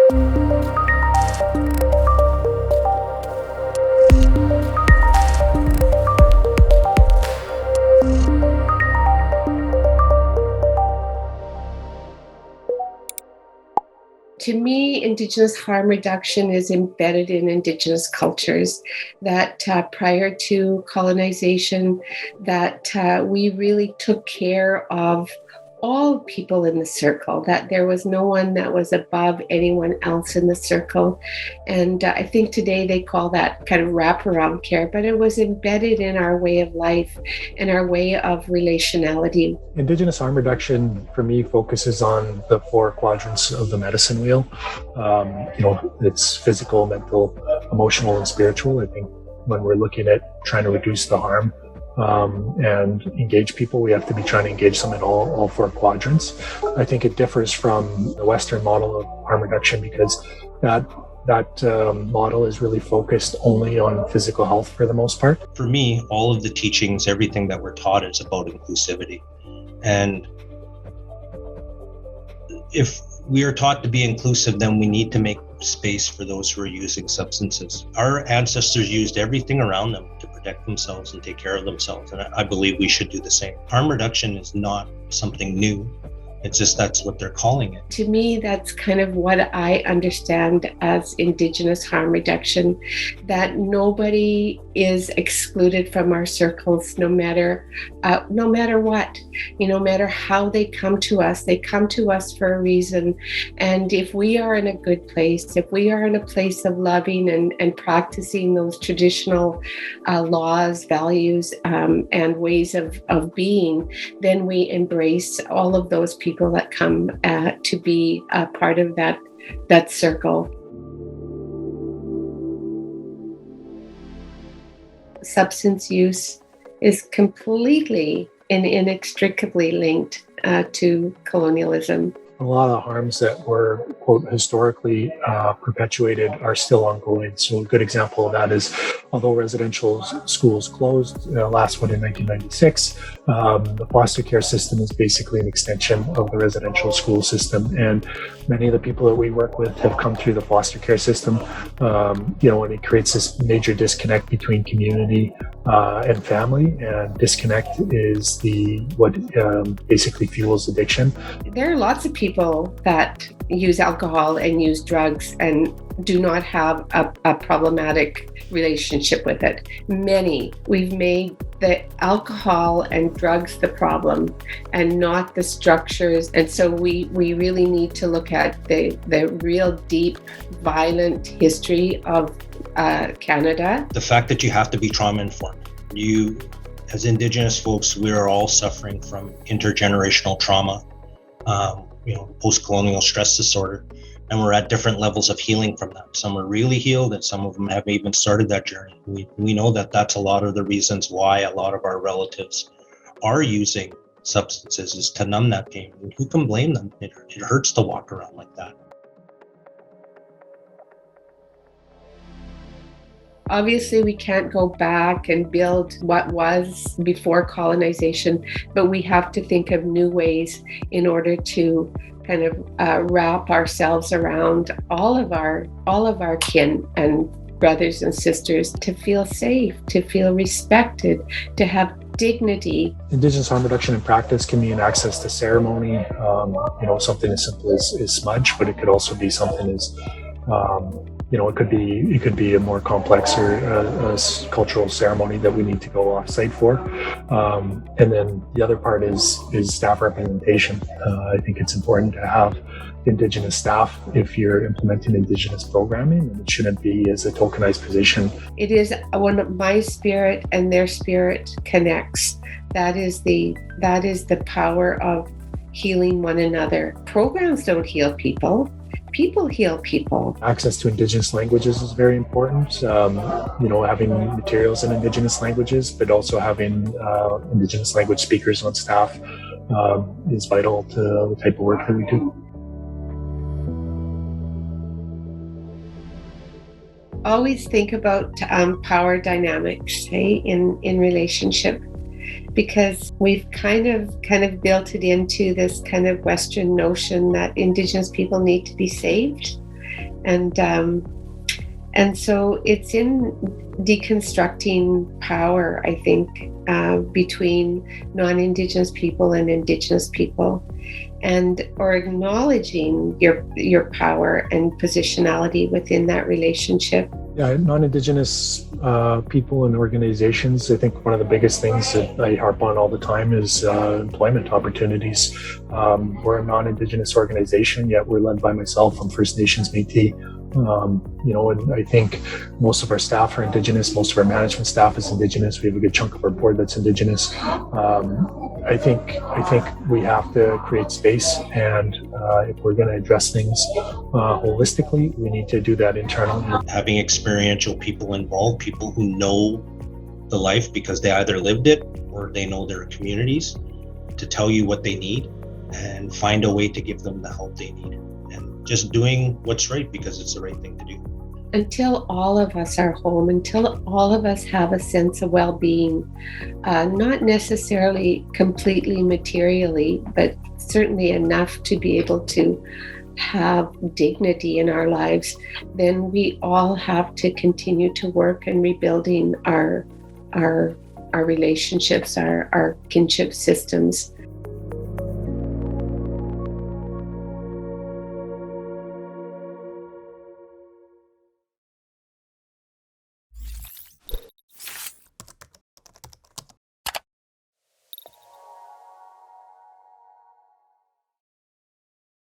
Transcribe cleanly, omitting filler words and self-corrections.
To me, Indigenous harm reduction is embedded in Indigenous cultures, that prior to colonization, that we really took care of all people in the circle, that there was no one that was above anyone else in the circle. And I think today they call that kind of wraparound care, but it was embedded in our way of life and our way of relationality. Indigenous harm reduction for me focuses on the four quadrants of the medicine wheel. It's physical, mental, emotional, and spiritual. I think when we're looking at trying to reduce the harm, and engage people, we have to be trying to engage them in all four quadrants. I think it differs from the Western model of harm reduction because that model is really focused only on physical health for the most part. For me, all of the teachings, everything that we're taught is about inclusivity. And if we are taught to be inclusive, then we need to make space for those who are using substances. Our ancestors used everything around them to protect themselves and take care of themselves, and I believe we should do the same. Harm reduction is not something new. It's just that's what they're calling it. To me, that's kind of what I understand as Indigenous harm reduction, that nobody is excluded from our circles, no matter what, no matter how they come to us for a reason. And if we are in a good place, if we are in a place of loving and practicing those traditional laws, values, and ways of being, then we embrace all of those people that come to be a part of that circle. Substance use is completely and inextricably linked to colonialism. A lot of the harms that were, quote, historically perpetuated are still ongoing. So a good example of that is, although residential schools closed, last one in 1996, the foster care system is basically an extension of the residential school system. And many of the people that we work with have come through the foster care system, and it creates this major disconnect between community and family. And disconnect is what basically fuels addiction. There are lots of people that use alcohol and use drugs and do not have a problematic relationship with it. Many. We've made the alcohol and drugs the problem and not the structures. And so we really need to look at the real deep, violent history of Canada. The fact that you have to be trauma informed. You, as Indigenous folks, we are all suffering from intergenerational trauma. Post-colonial stress disorder, and we're at different levels of healing from that. Some are really healed, and some of them haven't even started that journey. We know that that's a lot of the reasons why a lot of our relatives are using substances, is to numb that pain. And who can blame them? It hurts to walk around like that. Obviously, we can't go back and build what was before colonization, but we have to think of new ways in order to kind of wrap ourselves around all of our kin and brothers and sisters, to feel safe, to feel respected, to have dignity. Indigenous harm reduction in practice can mean access to ceremony, something as simple as smudge, but it could also be something as it could be a more complex or a cultural ceremony that we need to go off-site for. And then the other part is staff representation. I think it's important to have Indigenous staff if you're implementing Indigenous programming, and it shouldn't be as a tokenized position. It is when my spirit and their spirit connects. That is the power of healing one another. Programs don't heal people. People heal people. Access to Indigenous languages is very important. Having materials in Indigenous languages, but also having Indigenous language speakers on staff is vital to the type of work that we do. Always think about power dynamics, in relationship, because we've kind of built it into this kind of Western notion that Indigenous people need to be saved. And so it's in deconstructing power, I think, between non-Indigenous people and Indigenous people, or acknowledging your power and positionality within that relationship. Yeah, non-Indigenous people and organizations, I think one of the biggest things that I harp on all the time is employment opportunities. We're a non-Indigenous organization, yet we're led by myself. I'm First Nations Métis. And I think most of our staff are Indigenous. Most of our management staff is Indigenous. We have a good chunk of our board that's Indigenous. I think we have to create space, and if we're going to address things holistically, we need to do that internally. Having experiential people involved, people who know the life because they either lived it or they know their communities, to tell you what they need and find a way to give them the help they need. And just doing what's right because it's the right thing to do. Until all of us are home, until all of us have a sense of well-being, not necessarily completely materially, but certainly enough to be able to have dignity in our lives, then we all have to continue to work in rebuilding our relationships, our kinship systems.